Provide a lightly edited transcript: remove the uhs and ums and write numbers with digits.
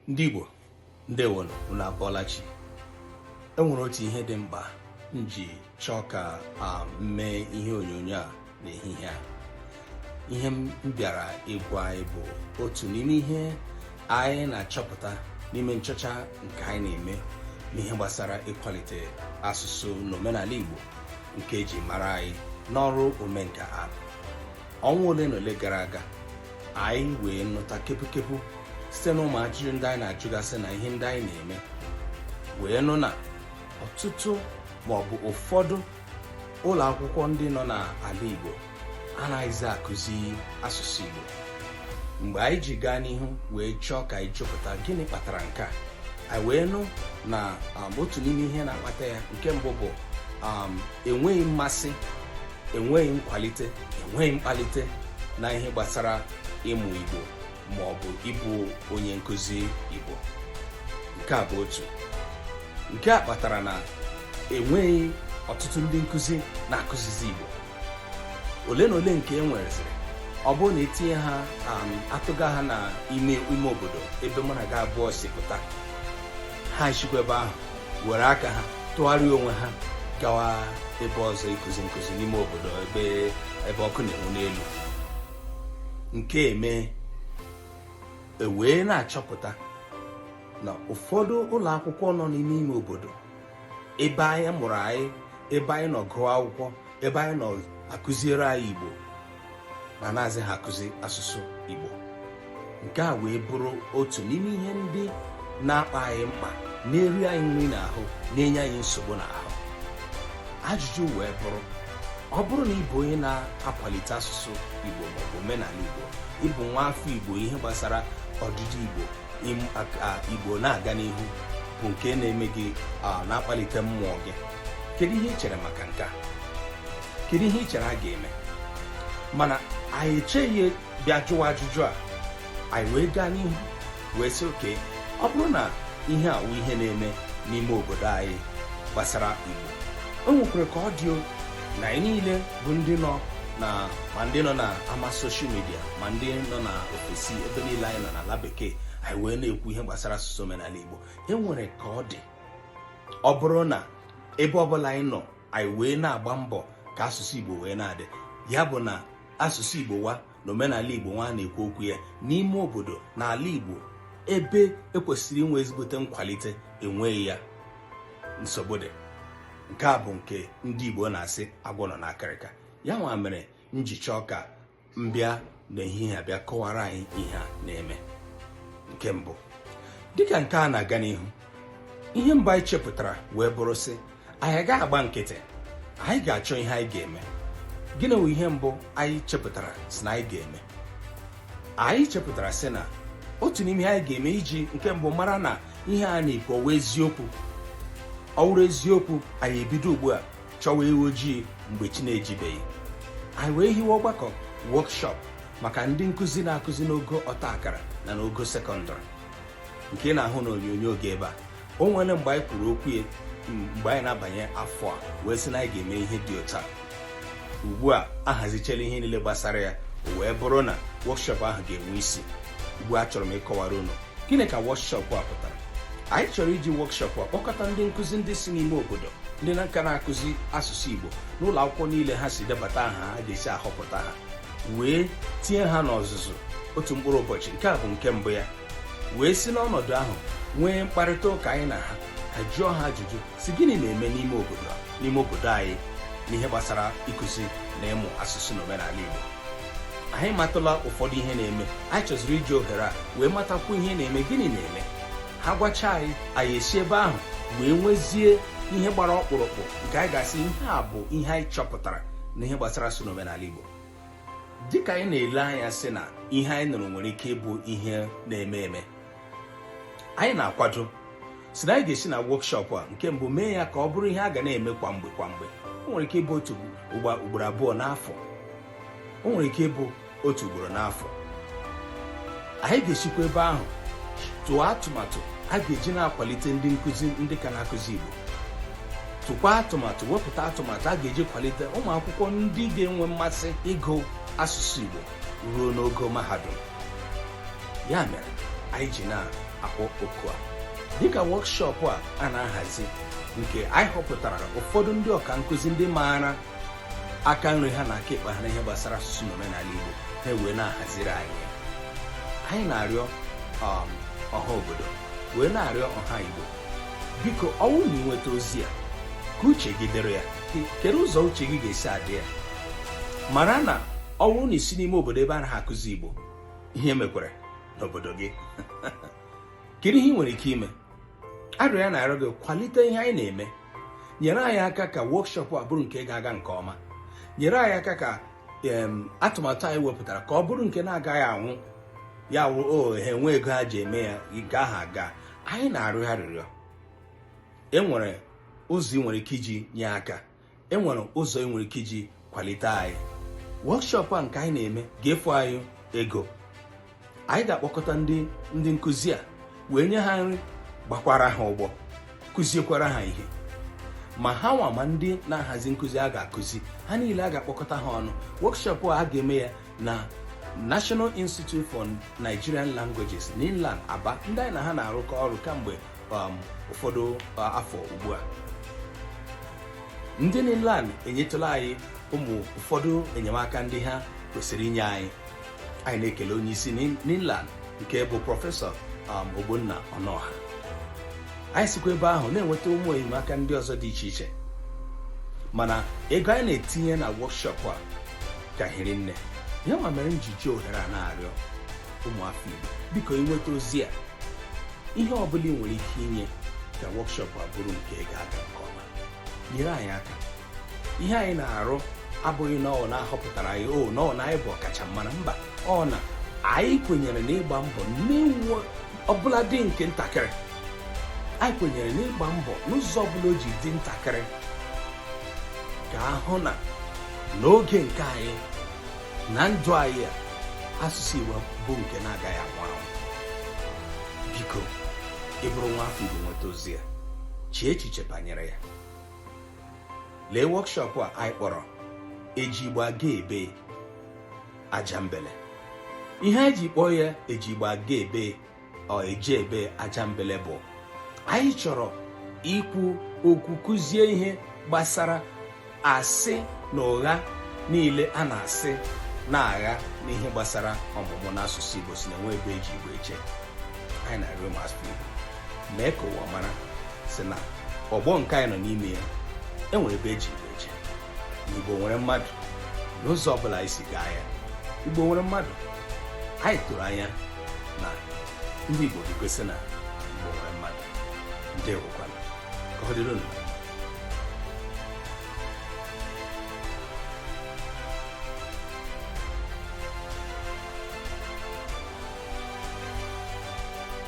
Ndị Igbo ndewonu unu abọọlachi. Enwere otu ihe dị mkpa nji chọọ ka mee ihe onyonyo a n'ehihie a. Ihe m bịara ịgwa anyị bụ otu n'ime ihe anyị na-achọpụta n'ime nchọcha nke anyị na-eme n'ihe gbasara ịkwalite asụsụ na omenala Igbo nke eji mara anyị n'ọrụ omenka app. Ọnwa ole na ole gara aga anyị wee nụta kepukepu site n'ụmụ ajụjụ ndị anyị na-ajụgasị na ihe ndị anyị na-eme, wee nụ na ọtụtụ maọbụ ụfọdụ ụlọ akwụkwọ ndị nọ n'ala Igbo anaghịzi akụzi asụsụ Igbo. Mgbe anyị ji gaa n'ihu wee chọọ ka anyị chọpụta gịnị kpatara nke a, anyị wee nụ na otu n'ime ihe na-akpata ya nke mbụ bụ enweghị mmasị, enweghị nkwalite, enweghị mkpalite na ihe gbasara ịmụ Igbo maọbụ ịbụ onye nkụzi Igbo. Nke a bụ otu. Nke a kpatara na enweghị ọtụtụ ndị nkụzi na-akụzizi Igbo. Ole na ole nke enwereziri, ọ bụrụ na etinye ha atụga ha na ime obodo ebe mụ na gị abụọ si pụta, ha chikwa ebe ahụ were aka ha tụgharịa onwe ha gawa ebe ọzọ ịkụzi nkụzi n'ime obodo ebe ọkụ na-enwu n'elu. Nke eme wee na-achọpụta na ụfọdụ ụlọ akwụkwọ nọ n'ime obodo ebe anyị mụrụ anyị, ebe anyị nọ gụọ akwụkwọ, ebe anyị nọ akụziere anyị Igbo, na anaghịzi ha akụzi asụsụ Igbo. Nke a wee bụrụ otu n'ime ihe ndị na-akpa anyị mkpa, na-eri anyị nri n'ahụ, na-enye anyị nsogbu n'ahụ. Ajụjụ wee bụrụ, ọ bụrụ na ịbụ onye na-akwalite asụsụ Igbo maọbụ omenala Igbo, ịbụ nwa afọ Igbo, ihe gbasara ọdịdị Igbo, Igbo na-aga n'ihu bụ nke na-eme gị na-akpalite mmụọ gị, kedu ihe ị chere maka nke a? Kedu ihe ị chere a ga-eme? Mana anyị echeghị bịa jụwa ajụjụ a. Anyị wee gaa n'ihu wee sị oke, ọ bụrụ na ihe a wụ ihe na-eme n'ime obodo anyị gbasara Igbo, o nwekwara ka ọ dị na anyị niile bụ ndị nọ na ma ndị nọ na ama soshal midia ma ndị nọ na ofesi ebe niile anyị nọ n'ala bekee, anyị wee na-ekwu ihe gbasara asụsụ omenala Igbo. Enwere ka ọ dị, ọ bụrụ na ebe ọbụla anyị nọ anyị wee na-agba mbọ ka asụsụ Igbo wee na-adị, ya bụ na asụsụ Igbo wa na omenala Igbo nwa na-ekwu okwu ya n'ime obodo na ala Igbo ebe ekwesịrị inwe ezigbote nkwalite, enweghị ya, nsogbu dị. Nke a bụ nke ndị Igbo na-asị agwọ nọ n'akịrịka. Ya nwa mere nji chọọ ka mbịa n'ehihie abịa kọwara anyị ihe a na-eme. Nke mbụ, dịka nke a na-aga n'ihu, ihe mbụ anyị chepụtara wee bụrụ sị anyị agaghị agba nkịtị, anyị ga-achọ ihe anyị ga-eme. Gịnị bụ ihe mbụ anyị chepụtara sị na anyị ga-eme? Anyị chepụtara sị na otu n'ime ihe anyị ga-eme iji nke mbụ mara na ihe a na-ekwu ọwụ eziokwu. Ọ wụrụ eziokwu, anyị ebido ugbu a chọwa ewu ojii mgbe chi na-ejibeghị. Anyị wee hiwe ọgbakọ workshop maka ndị nkụzi na-akụzi n'ogo ọta akara na n'ogo sekọndịrị, nke na-ahụ n'onyonyo oge ebe a. O nwere mgbe anyị kwuru okwu ya mgbe anyị na-abanye afọ a wee sị na anyị ga-eme ihe dị otu a. Ugbu a ahazichela ihe niile gbasara ya, wee bụrụ na workshop ahụ ga-enwe isi. Ugbu a chọrọ m ịkọwara unu gịnị ka workshop a pụtara. Anyị chọrọ iji workshop a kpọkọta ndị nkụzi ndị si n'ime obodo, ndị na-nka na-akụzi asụsụ Igbo n'ụlọ akwụkwọ niile ha si debata aha ha ga-esi ahọpụta ha, wee tinye ha n'ọzụzụ otu mkpụrụ ụbọchị. Nke a bụ nke mbụ ya. Wee si n'ọnọdụ ahụ nwee mkparịta ụka anyị na ha jụọ ha ajụjụ si gịnị na-eme n'ime obodo anyị n'ihe gbasara ịkụzi na ịmụ asụsụ na omenala Igbo. Anyị matụla ụfọdụ ihe na-eme, anyị chọziri iji ohere a wee matakwu ihe na-eme, gịnị na-eme. Ha gwacha anyị esi ebe ahụ wee nwezie ihe gbara ọkpụrụkpụ nke anyị ga-asị ihe a bụ ihe anyị chọpụtara na ihe gbasara asụsụ na omenala Igbo. Dịka anyị na-ele anya sị na ihe anyị nụrụ nwere ike ịbụ ihe na-eme eme, anyị na-akwado si na anyị ga-esi na workshop a nke mbụ mee ya ka ọ bụrụ ihe a ga na-eme kwa mgbe. O nwere ike ịbụ otu ugboro abụọ n'afọ, o nwere ike ịbụ otu ugboro n'afọ. Anyị ga-esikwa ebe ahụ tụọ atụmatụ a ga-eji na-akwalite ndị nkụzi ndị ka na-akụzi Igbo. Tụkwa atụmatụ, wepụta atụmatụ a ga-eji kwalite ụmụ akwụkwọ ndị ga-enwe mmasị ịgụ asụsụ Igbo ruo n'ogo mahadum. Ya mere anyị ji na akpọ oku a dịka workshop a na-ahazi nke anyị họpụtara ụfọdụ ndị ọka nkụzi ndị maara aka nri ha na aka ekpe ha n'ihe gbasara asụsụ na omenala Igbo ha wee na-ahaziri anyị. Anyị na-arịọ ọha obodo wee na-arịọ ọha Igbo, biko ọnwụ na ịnweta ozi a ka uche gị dịrị ya, kedu ụzọ uche gị ga-esi adị ya. Mara na ọnwụ na isi n'ime obodo ebe a naghị akụzi Igbo, ihe mekwara n'obodo gị kedu ihe ị nwere ike ime? Arịọ ya na-arịọ gị kwalite ihe anyị na-eme, nyere anyị aka ka workshop a bụrụ nke ga-aga nke ọma, nyere anyị aka ka atụmatụ anyị wepụtara ka ọ bụrụ nke na-agaghị anwụ ya wụ ha enwe ego ha ji eme ya nke ahụ aga. Anyị na-arịọ arịrịọ, enwere ụzọ ị nwere ike iji nye aka, enwere ụzọ ị nwere ike iji kwalite anyị. Workshop a nke anyị na-eme ga-efu anyị ego. Anyị ga-akpọkọta ndị nkụzi a wee nye ha nri, gbakwara ha ụgbọ, kụziekwara ha ihe. Ma ha nwa ma ndị na-ahazi nkụzi a ga-akụzi, ha niile a ga-akpọkọta ha ọnụ. Workshop a ga-eme ya na National Institute for Nigerian Languages NINLAN Aba, ndị anyị na ha na-arụkọ ọrụ kamgbe ụfọdụ afọ ugbu a. Ndị NINLAN enyetụla anyị ụfọdụ enyemaka ndị ha kwesịrị inye anyị. Anyị na-ekele onye isi NINLAN nke bụ prọfesọ Ogbonna Ọnọha. Anyị sikwa ebe ahụ na-enweta ụmụ enyemaka ndị ọzọ dị iche iche, mana ego anyị na-etinye na workshop a kahiri nne. Ya ma mere njiji ohere a na-arịọ ụmụafọ Igbo, biko inweta ozi a, ihe ọbụla ị nwere ike inye ka workshop a bụrụ nke ga-aga nke ọma, nyere anyị aka. Ihe anyị na-arụ abụghị na ọ na-ahọpụtara anyị na ọ na anyị bụ ọkachamara, mba, ọ na anyị kwenyere n'ịgba mbọ n'iwu ọbụla dị nke ntakịrị. Anyị kwenyere n'ịgba mbọ n'ụzọ ọbụla o ji dị ntakịrị ka ahụ na n'oge nke anyị na ndụ anyị asụsụ Igbo bụ nke na-agaghị anwụ anwụ. Biko, ị bụrụ nwa afọ Igbo nweta ozi ya, chee echiche banyere ya. Lee workshop a anyị kpọrọ Eji Igbo Aga Ebe Aja Mbele. Ihe anyị ji kpọọ ya Eji Igbo Aga Ebe Eje Ebe Aja Mbele bụ anyị chọrọ ikwu okwu, kụzie ihe gbasara asị na ụgha niile a na-asị na-agha n'ihe gbasara ọmụmụ n'asụsụ Igbo si na-enwe ebe eji Igbo eche. Anyị na-arịọ ụmụafọ Igbo mee ka ụwa mara si na ọgbọ nke anyị nọ n'ime ya enwere ebe eji Igbo eche. Igbo nwere mmadụ n'ụzọ ọbụla anyị si gaa ya. Igbo nwere mmadụ. Anyị tụrụ anya na ndị Igbo ga-egosi na Igbo nwere mmadụ. Ndewokwana, ka ọ dịrị unu.